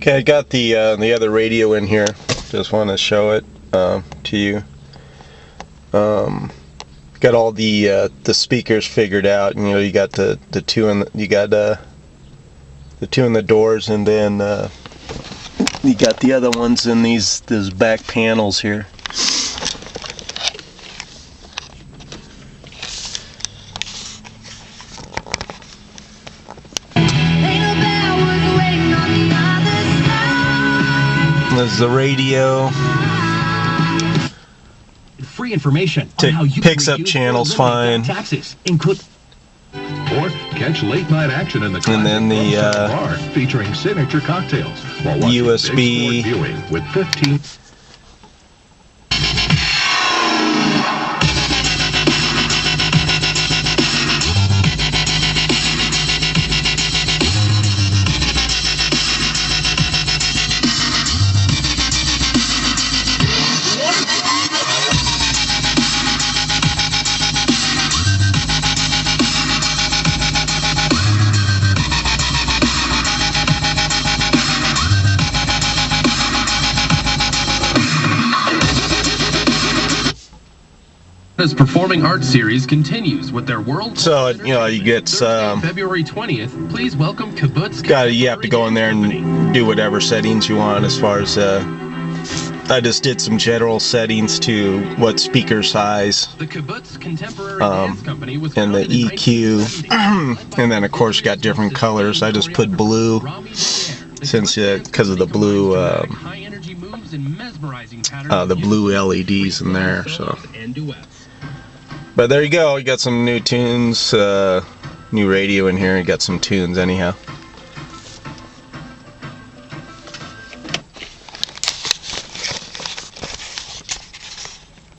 Okay, I got the other radio in here. Just want to show it to you. Got all the speakers figured out. You know, you got the two in the two in the doors, and then you got the other ones in these back panels here. This is the radio. Free information on how you picks up channels fine. Taxes include or catch late night action in the and then the bar featuring signature cocktails while watching USB big sport viewing with 15. This performing arts series continues with their world. So you know, you get February 20th. Please welcome Kibbutz. You have to go in there and do whatever settings you want. As far as I just did some general settings to what speaker size, the Kibbutz Contemporary Dance Company was and the EQ, and then of course got different colors. I just put blue since because of the blue LEDs in there. So. But there you go, you got some new tunes, new radio in here, and got some tunes anyhow.